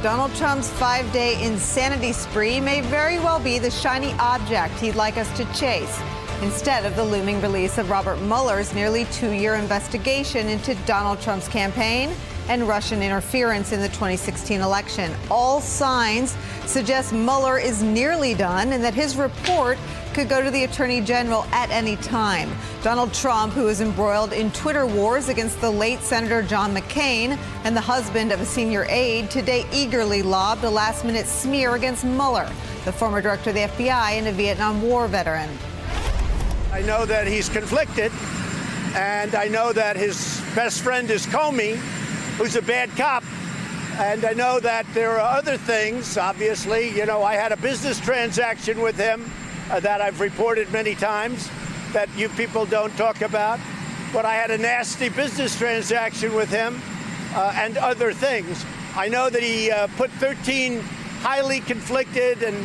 Donald Trump's 5-day insanity spree may very well be the shiny object he'd like us to chase, instead of the looming release of Robert Mueller's nearly 2-year investigation into Donald Trump's campaign and Russian interference in the 2016 election. All signs suggest Mueller is nearly done and that his report could go to the Attorney General at any time. Donald Trump, who is embroiled in Twitter wars against the late Senator John McCain and the husband of a senior aide, today eagerly lobbed a last-minute smear against Mueller, the former director of the FBI and a Vietnam War veteran. I know that he's conflicted, and I know that his best friend is Comey, who's a bad cop. And I know that there are other things, obviously. You know, I had a business transaction with him that I've reported many times that you people don't talk about. But I had a nasty business transaction with him and other things. I know that he put 13 highly conflicted and,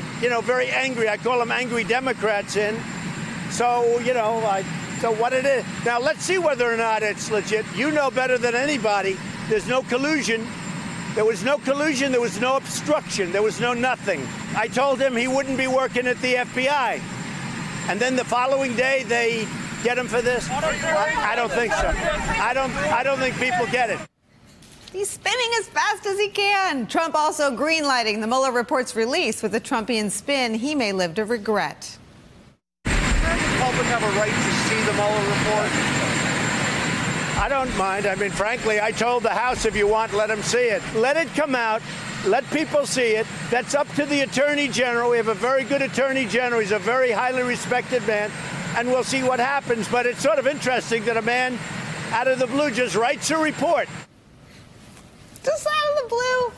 very angry, I call them angry Democrats in. So, so what it is. Now, let's see whether or not it's legit. You know better than anybody. There's no collusion. There was no collusion. There was no obstruction. There was no nothing. I told him he wouldn't be working at the FBI. And then the following day, they get him for this? I don't think so. I don't think people get it. He's spinning as fast as he can. Trump also greenlighting the Mueller report's release with a Trumpian spin he may live to regret. Does the public have a right to see the Mueller report? I don't mind. I mean, frankly, I told the House, if you want, let them see it. Let it come out. Let people see it. That's up to the Attorney General. We have a very good Attorney General. He's a very highly respected man, and we'll see what happens. But it's sort of interesting that a man out of the blue just writes a report. Just out of the blue.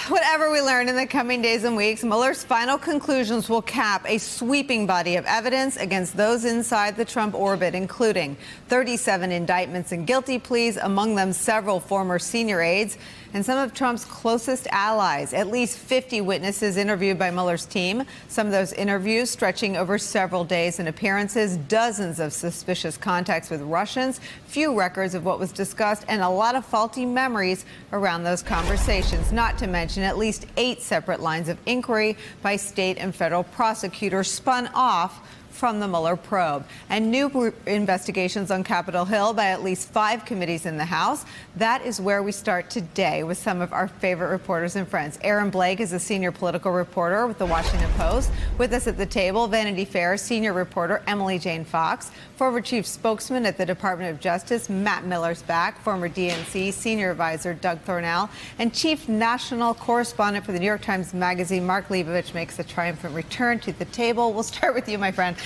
Whatever we learn in the coming days and weeks, Mueller's final conclusions will cap a sweeping body of evidence against those inside the Trump orbit, including 37 indictments and guilty pleas, among them several former senior aides and some of Trump's closest allies. At least 50 witnesses interviewed by Mueller's team, some of those interviews stretching over several days and appearances, dozens of suspicious contacts with Russians, few records of what was discussed, and a lot of faulty memories around those conversations, not to mention at least 8 separate lines of inquiry by state and federal prosecutors spun off from the Mueller probe, and new investigations on Capitol Hill by at least 5 committees in the House. That is where we start today with some of our favorite reporters and friends. Aaron Blake is a senior political reporter with The Washington Post. With us at the table, Vanity Fair senior reporter Emily Jane Fox, former chief spokesman at the Department of Justice Matt Miller's back, former DNC senior advisor Doug Thornell, and chief national correspondent for the New York Times Magazine Mark Leibovich makes a triumphant return to the table. We'll start with you, my friend.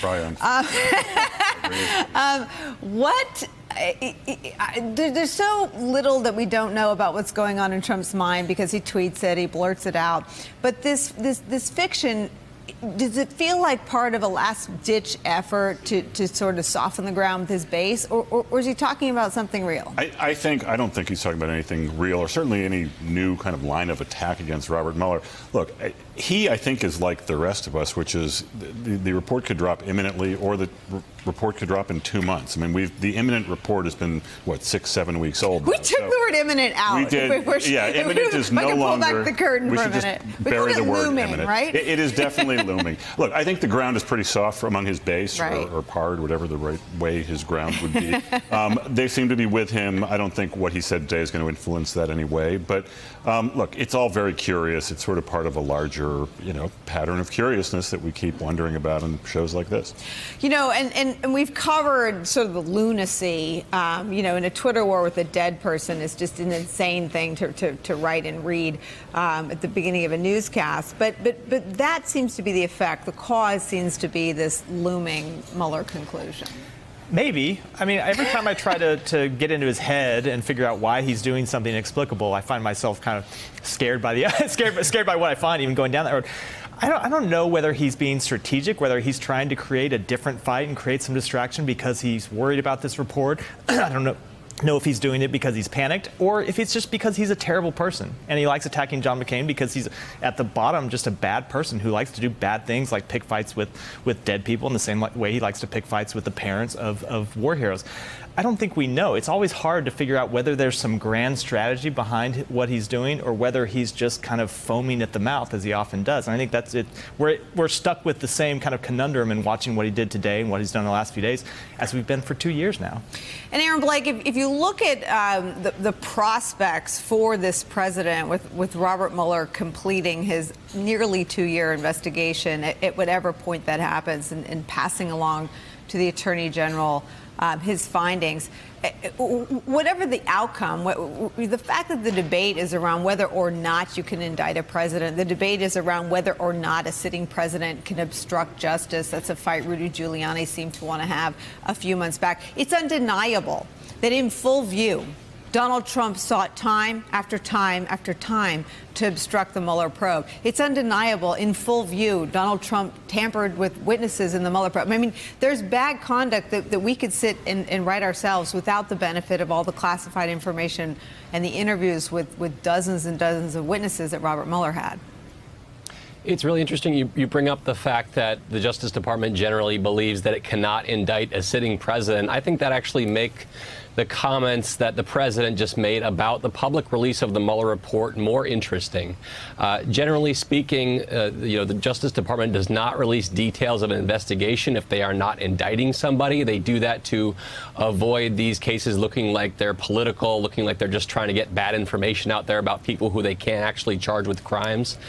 There's so little that we don't know about what's going on in Trump's mind because he tweets it, he blurts it out. But this fiction, does it feel like part of a last-ditch effort to sort of soften the ground with his base, or is he talking about something real? I don't think he's talking about anything real, or certainly any new kind of line of attack against Robert Mueller. Look, he, I think, is like the rest of us, which is the report could drop imminently, or the report could drop in 2 months. I mean, the imminent report has been, 6-7 weeks old. We took the word imminent out. We did. Imminent is no longer. Pull back the curtain for a minute. We bury the word looming, imminent. Right? It is definitely looming. Look, I think the ground is pretty soft among his base, right, or pard, whatever the right way his ground would be. They seem to be with him. I don't think what he said today is going to influence that anyway. But look, it's all very curious. It's sort of part of a larger, pattern of curiousness that we keep wondering about in shows like this. And we've covered sort of the lunacy, in a Twitter war with a dead person is just an insane thing to write and read at the beginning of a newscast. But that seems to be the effect. The cause seems to be this looming Mueller conclusion. Maybe. I mean, every time I try to get into his head and figure out why he's doing something inexplicable, I find myself kind of scared by scared by what I find, even going down that road. I don't know whether he's being strategic, whether he's trying to create a different fight and create some distraction because he's worried about this report. I don't know if he's doing it because he's panicked, or if it's just because he's a terrible person and he likes attacking John McCain because he's at the bottom just a bad person who likes to do bad things like pick fights with dead people in the same way he likes to pick fights with the parents of war heroes. I don't think we know. It's always hard to figure out whether there's some grand strategy behind what he's doing or whether he's just kind of foaming at the mouth, as he often does. And I think that's it. We're stuck with the same kind of conundrum in watching what he did today and what he's done in the last few days as we've been for 2 years now. And Aaron Blake, if you look at the prospects for this president with Robert Mueller completing his nearly 2-year investigation at whatever point that happens and passing along to the Attorney General his findings, whatever the outcome, the fact that the debate is around whether or not you can indict a president, the debate is around whether or not a sitting president can obstruct justice. That's a fight Rudy Giuliani seemed to want to have a few months back. It's undeniable that in full view, Donald Trump sought time after time after time to obstruct the Mueller probe. It's undeniable in full view Donald Trump tampered with witnesses in the Mueller probe. I mean, there's bad conduct that we could sit and write ourselves without the benefit of all the classified information and the interviews with dozens and dozens of witnesses that Robert Mueller had. It's really interesting you bring up the fact that the Justice Department generally believes that it cannot indict a sitting president. I think that actually make the comments that the president just made about the public release of the Mueller report more interesting. Generally speaking, the Justice Department does not release details of an investigation if they are not indicting somebody. They do that to avoid these cases looking like they're political, looking like they're just trying to get bad information out there about people who they can't actually charge with crimes.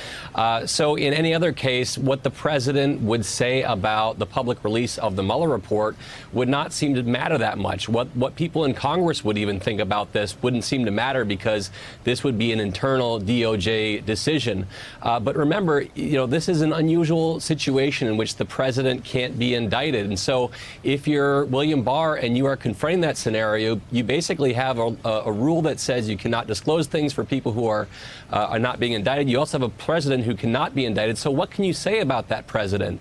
So in any other case, what the president would say about the public release of the Mueller report would not seem to matter that much. What people in Congress would even think about this wouldn't seem to matter because this would be an internal DOJ decision. But remember, this is an unusual situation in which the president can't be indicted. And so if you're William Barr and you are confronting that scenario, you basically have a rule that says you cannot disclose things for people who are not being indicted. You also have a president who cannot be indicted. So what can you say about that president?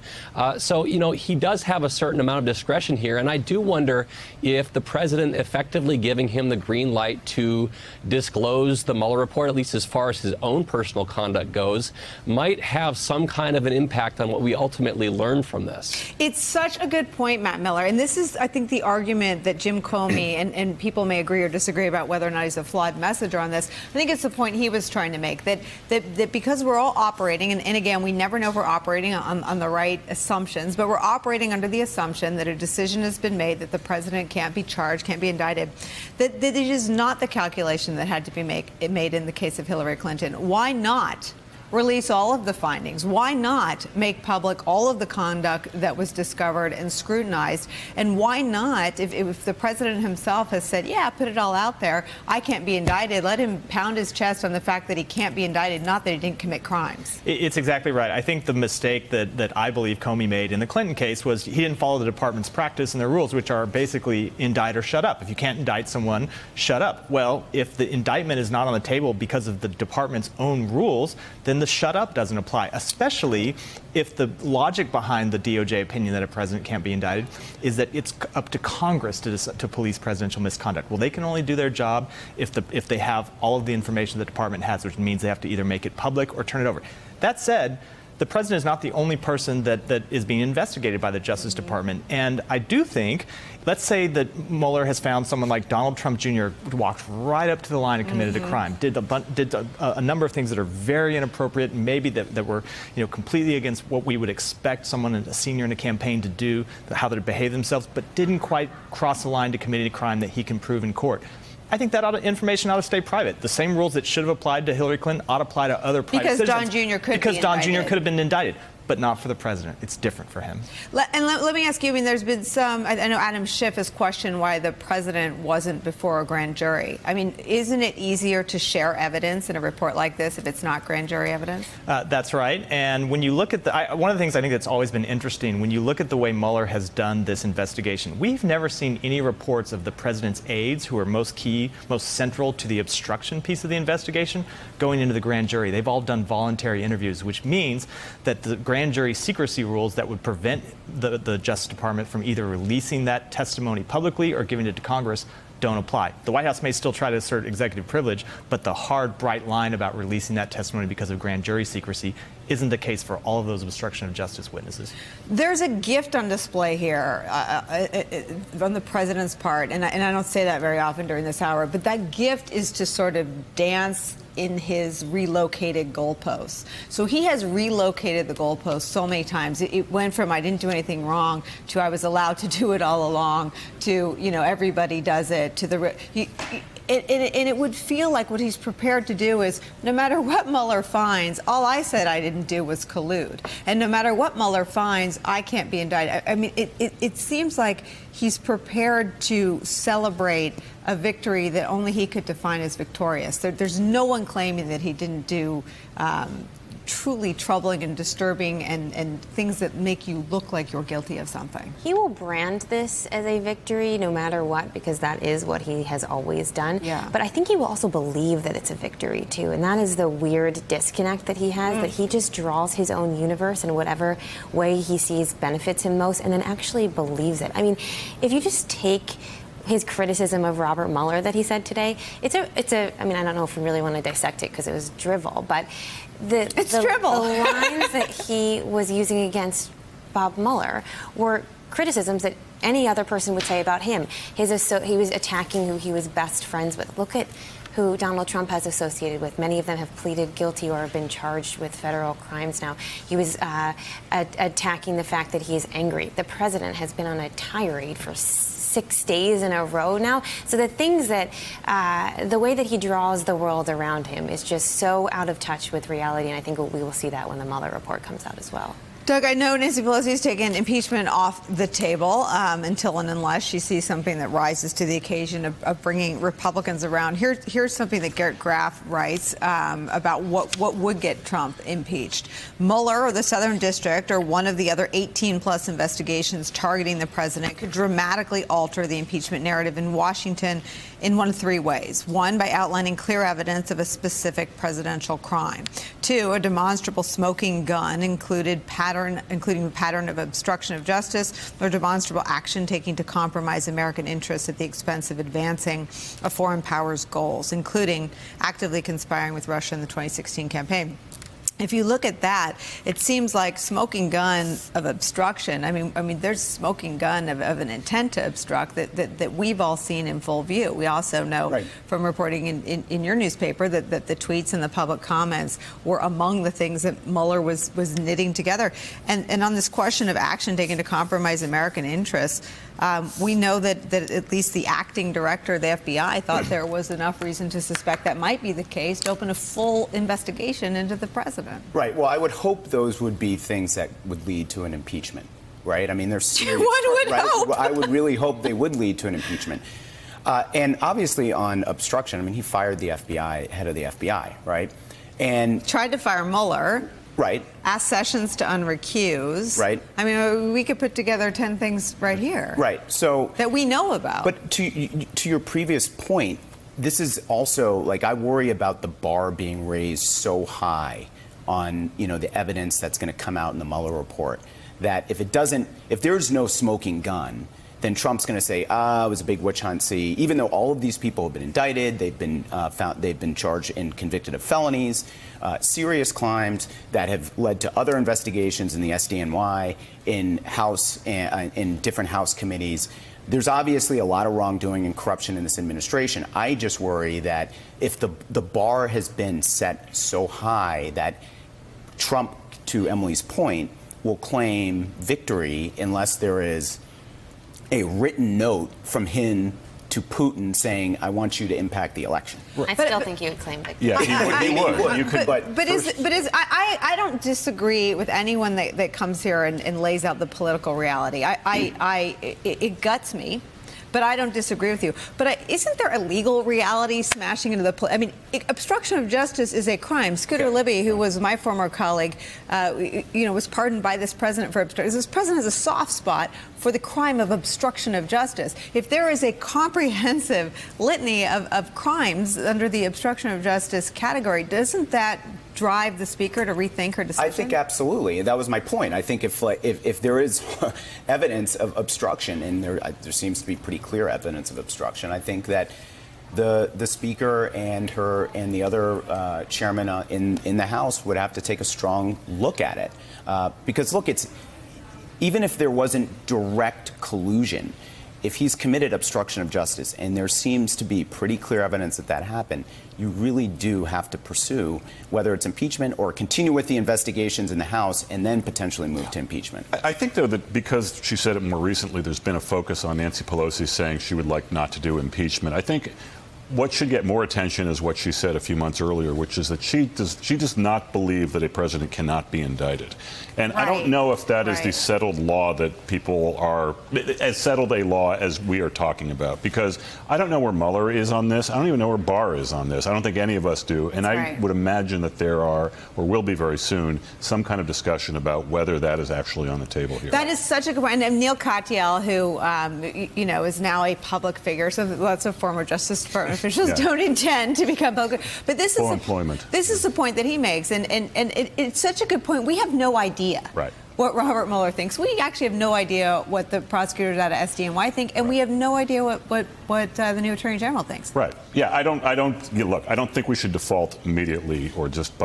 So he does have a certain amount of discretion here. And I do wonder if the president effectively giving him the green light to disclose the Mueller report, at least as far as his own personal conduct goes, might have some kind of an impact on what we ultimately learn from this. It's such a good point, Matt Miller. And this is, I think, the argument that Jim Comey, and people may agree or disagree about whether or not he's a flawed messenger on this. I think it's the point he was trying to make, that because we're all operating, and again, we never know if we're operating on the right assumptions, but we're operating under the assumption that a decision has been made that the president can't be charged, can't be indicted, that it is not the calculation that had to be made in the case of Hillary Clinton. Why not release all of the findings? Why not make public all of the conduct that was discovered and scrutinized? And why not, if the president himself has said, yeah, put it all out there, I can't be indicted, let him pound his chest on the fact that he can't be indicted, not that he didn't commit crimes. It's exactly right. I think the mistake that I believe Comey made in the Clinton case was he didn't follow the department's practice and their rules, which are basically indict or shut up. If you can't indict someone, shut up. Well, if the indictment is not on the table because of the department's own rules, then the shut up doesn't apply, especially if the logic behind the DOJ opinion that a president can't be indicted is that it's up to Congress to police presidential misconduct. Well, they can only do their job if they have all of the information the department has, which means they have to either make it public or turn it over. That said, the president is not the only person that is being investigated by the Justice Department. And I do think, let's say that Mueller has found someone like Donald Trump Jr. walked right up to the line and committed a crime, did a number of things that are very inappropriate, maybe that were completely against what we would expect someone, a senior in a campaign, to do, how they behave themselves, but didn't quite cross the line to commit a crime that he can prove in court. I think that information ought to stay private. The same rules that should have applied to Hillary Clinton ought to apply to other private citizens. Because Don Jr. could have been indicted. But not for the president. It's different for him. Let me ask you, there's been some, I know Adam Schiff has questioned why the president wasn't before a grand jury. Isn't it easier to share evidence in a report like this if it's not grand jury evidence? That's right. And when you look at one of the things I think that's always been interesting, when you look at the way Mueller has done this investigation, we've never seen any reports of the president's aides, who are most central to the obstruction piece of the investigation, going into the grand jury. They've all done voluntary interviews, which means that the grand jury secrecy rules that would prevent the Justice Department from either releasing that testimony publicly or giving it to Congress don't apply. The White House may still try to assert executive privilege, but the hard, bright line about releasing that testimony because of grand jury secrecy isn't the case for all of those obstruction of justice witnesses. There's a gift on display here on the president's part, and I don't say that very often during this hour, but that gift is to sort of dance in his relocated goalposts. So he has relocated the goalposts so many times. It went from I didn't do anything wrong to I was allowed to do it all along to, you know, everybody does it to the... And it would feel like what he's prepared to do is, no matter what Mueller finds, all I said I didn't do was collude. And no matter what Mueller finds, I can't be indicted. I mean, it seems like he's prepared to celebrate a victory that only he could define as victorious. There's no one claiming that he didn't do truly troubling and disturbing and things that make you look like you're guilty of something. He will brand this as a victory no matter what, because that is what he has always done. Yeah. But I think he will also believe that it's a victory too, and that is the weird disconnect that he has, that he just draws his own universe in whatever way he sees benefits him most and then actually believes it. I mean, if you just take his criticism of Robert Mueller that he said today, it's a I mean, I don't know if we really want to dissect it because it was drivel, but the lines that he was using against Bob Mueller were criticisms that any other person would say about him. He was attacking who he was best friends with. Look at who Donald Trump has associated with. Many of them have pleaded guilty or have been charged with federal crimes now. He was attacking the fact that he is angry. The president has been on a tirade for 6 days in a row now. So the things that, the way that he draws the world around him is just so out of touch with reality, and I think we will see that when the Mueller report comes out as well. Doug, I know Nancy Pelosi has taken impeachment off the table until and unless she sees something that rises to the occasion of bringing Republicans around. Here's something that Garrett Graff writes about what would get Trump impeached. Mueller or the Southern District or one of the other 18-plus investigations targeting the president could dramatically alter the impeachment narrative in Washington in one of three ways. One, by outlining clear evidence of a specific presidential crime. Two, a demonstrable smoking gun including a pattern of obstruction of justice or demonstrable action taking to compromise American interests at the expense of advancing a foreign power's goals, including actively conspiring with Russia in the 2016 campaign. If you look at that, it seems like smoking gun of obstruction. I mean, there's smoking gun of an intent to obstruct that we've all seen in full view. We also know from reporting in your newspaper that the tweets and the public comments were among the things that Mueller was knitting together. And on this question of action taken to compromise American interests, we know that at least the acting director of the FBI thought there was enough reason to suspect that might be the case to open a full investigation into the president. Right. Well, I would hope those would be things that would lead to an impeachment, right? I mean, they're serious. One would hope. I would really hope they would lead to an impeachment. And obviously on obstruction, I mean, he fired the FBI, head of the FBI, right? And tried to fire Mueller. Right. Asked Sessions to unrecuse. Right. I mean, we could put together 10 things right here. Right. So that we know about. But to your previous point, this is also, like, I worry about the bar being raised so high on, you know, the evidence that's going to come out in the Mueller report, that if there's no smoking gun, then Trump's going to say, it was a big witch hunt. See, even though all of these people have been indicted, they've been charged and convicted of felonies, serious crimes that have led to other investigations in the SDNY, in different House committees. There's obviously a lot of wrongdoing and corruption in this administration. I just worry that if the bar has been set so high that Trump, to Emily's point, will claim victory unless there is a written note from him to Putin saying, I want you to impact the election. I still think he would claim victory. Yeah, he would. You could, I don't disagree with anyone that comes here and lays out the political reality. It guts me. But I don't disagree with you. But isn't there a legal reality smashing into the... I mean, obstruction of justice is a crime. Scooter Libby, who was my former colleague, was pardoned by this president for obstruction. This president has a soft spot for the crime of obstruction of justice. If there is a comprehensive litany of crimes under the obstruction of justice category, doesn't that drive the speaker to rethink her decision? I think absolutely. That was my point. I think if there is evidence of obstruction, and there seems to be pretty clear evidence of obstruction. I think that the Speaker and the other chairman in the House would have to take a strong look at it. Because, look, even if there wasn't direct collusion, if he's committed obstruction of justice, and there seems to be pretty clear evidence that happened, you really do have to pursue whether it's impeachment or continue with the investigations in the House and then potentially move to impeachment. I think, though, that because she said it more recently, there's been a focus on Nancy Pelosi saying she would like not to do impeachment. I think what should get more attention is what she said a few months earlier, which is that she does not believe that a president cannot be indicted. And I don't know if that is the settled law that people are, as settled a law as we are talking about, because I don't know where Mueller is on this. I don't even know where Barr is on this. I don't think any of us do. And I would imagine that there are, or will be very soon, some kind of discussion about whether that is actually on the table here. That is such a good point. And Neil Katyal, who, is now a public figure, so lots of former Justice Department officials don't intend to become public. But this is the point that he makes, and it's such a good point. We have no idea what Robert Mueller thinks. We actually have no idea what the prosecutors out of SDNY think, and we have no idea what the new Attorney General thinks. Right. Yeah. I don't think we should default immediately or just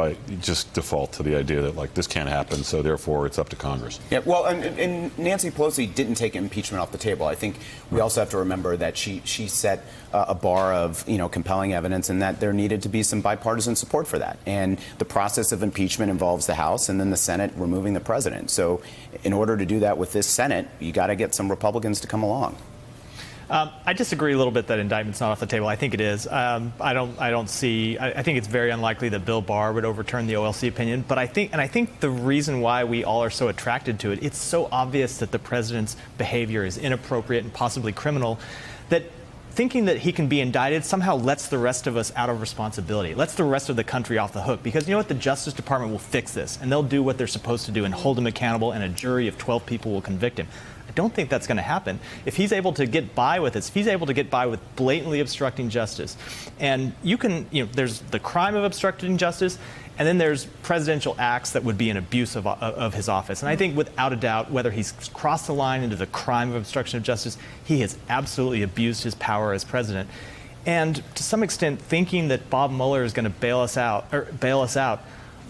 default to the idea that this can't happen, so therefore it's up to Congress. Yeah. Well, and Nancy Pelosi didn't take impeachment off the table. I think we also have to remember that she set a bar of compelling evidence, and that there needed to be some bipartisan support for that. And the process of impeachment involves the House and then the Senate removing the president. So in order to do that with this Senate, you got to get some Republicans to come along. I disagree a little bit that indictment's not off the table. I think it is. I think it's very unlikely that Bill Barr would overturn the OLC opinion. But I think the reason why we all are so attracted to it, it's so obvious that the president's behavior is inappropriate and possibly criminal, that thinking that he can be indicted somehow lets the rest of us out of responsibility, lets the rest of the country off the hook. Because you know what? The Justice Department will fix this, and they'll do what they're supposed to do and hold him accountable, and a jury of 12 people will convict him. I don't think that's going to happen. If he's able to get by with this, if he's able to get by with blatantly obstructing justice, and there's the crime of obstructing justice, and then there's presidential acts that would be an abuse of his office. And I think without a doubt, whether he's crossed the line into the crime of obstruction of justice, he has absolutely abused his power as president. And to some extent, thinking that Bob Mueller is going to bail us out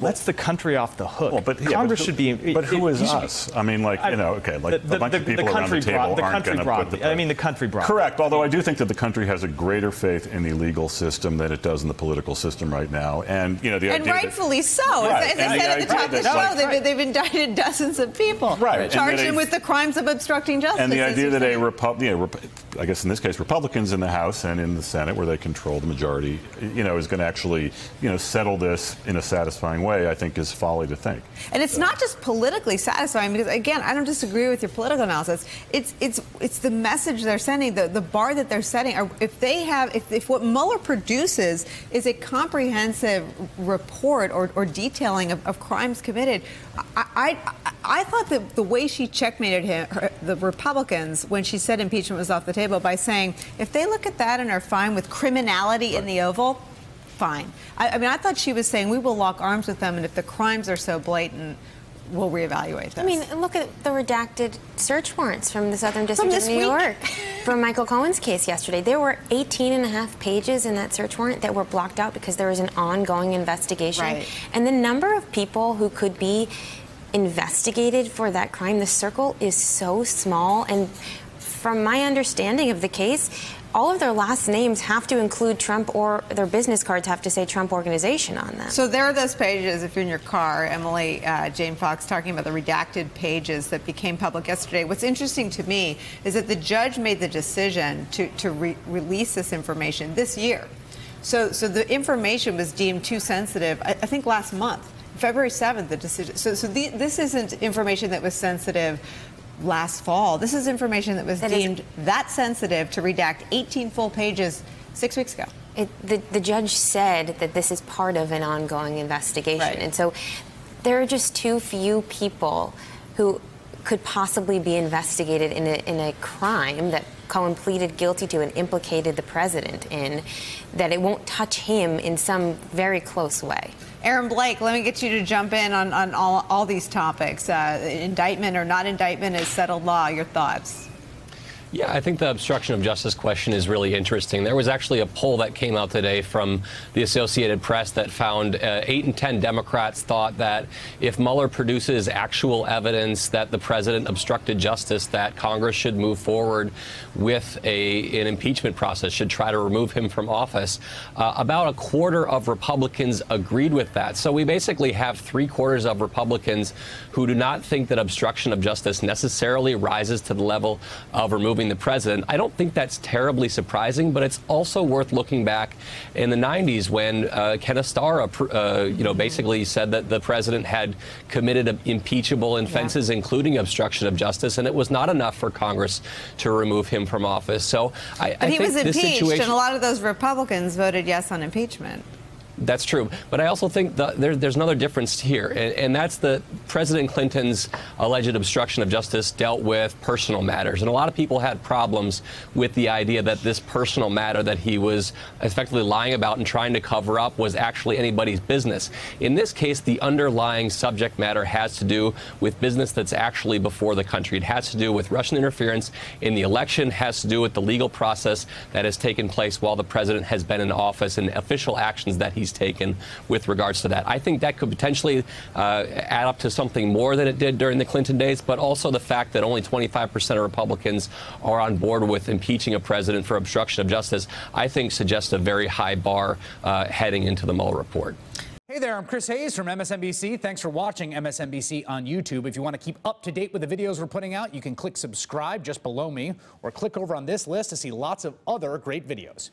lets the country off the hook. Well, Congress should be. But who is us? I mean, a bunch of people around the table aren't going to put the country brought. Correct. Although I do think that the country has a greater faith in the legal system than it does in the political system right now, and the idea and rightfully so. Right. As I said at the top of the show, they've indicted dozens of people, charged them with the crimes of obstructing justice. And the idea that I guess in this case, Republicans in the House and in the Senate, where they control the majority, is going to actually, settle this in a satisfying way, I think is folly to think. And it's not just politically satisfying, because again, I don't disagree with your political analysis. It's the message they're sending, the bar that they're setting. If what Mueller produces is a comprehensive report or detailing of crimes committed, I thought that the way she checkmated the Republicans when she said impeachment was off the table by saying, if they look at that and are fine with criminality in the Oval, fine. I thought she was saying we will lock arms with them, and if the crimes are so blatant, we'll reevaluate this. I mean, look at the redacted search warrants from the Southern District of New York for Michael Cohen's case yesterday. There were 18.5 pages in that search warrant that were blocked out because there was an ongoing investigation. Right. And the number of people who could be investigated for that crime, the circle is so small. And from my understanding of the case, all of their last names have to include Trump, or their business cards have to say Trump Organization on them. So there are those pages, if you're in your car, Emily, Jane Fox talking about the redacted pages that became public yesterday. What's interesting to me is that the judge made the decision to release this information this year. So the information was deemed too sensitive, I think last month, February 7th, the decision. This isn't information that was sensitive last fall. This is information that was deemed that sensitive to redact 18 full pages 6 weeks ago. The judge said that this is part of an ongoing investigation. Right. And so there are just too few people who could possibly be investigated in a crime that Cohen pleaded guilty to and implicated the president in, that it won't touch him in some very close way. Aaron Blake, let me get you to jump in on all these topics. Indictment or not indictment is settled law. Your thoughts? Yeah, I think the obstruction of justice question is really interesting. There was actually a poll that came out today from the Associated Press that found 8 in 10 Democrats thought that if Mueller produces actual evidence that the president obstructed justice, that Congress should move forward with an impeachment process, should try to remove him from office. About a quarter of Republicans agreed with that. So we basically have 3/4 of Republicans who do not think that obstruction of justice necessarily rises to the level of removing the president. I don't think that's terribly surprising, but it's also worth looking back in the 90s when Kenneth Starr, basically said that the president had committed impeachable offenses, including obstruction of justice, and it was not enough for Congress to remove him from office. So I But he think was this impeached, situation, and a lot of those Republicans voted yes on impeachment. That's true. But I also think there's another difference here, and that's that President Clinton's alleged obstruction of justice dealt with personal matters. And a lot of people had problems with the idea that this personal matter that he was effectively lying about and trying to cover up was actually anybody's business. In this case, the underlying subject matter has to do with business that's actually before the country. It has to do with Russian interference in the election, has to do with the legal process that has taken place while the president has been in office and official actions that he's taken with regards to that. I think that could potentially add up to something more than it did during the Clinton days, but also the fact that only 25% of Republicans are on board with impeaching a president for obstruction of justice, I think suggests a very high bar heading into the Mueller report. Hey there, I'm Chris Hayes from MSNBC. Thanks for watching MSNBC on YouTube. If you want to keep up to date with the videos we're putting out, you can click subscribe just below me or click over on this list to see lots of other great videos.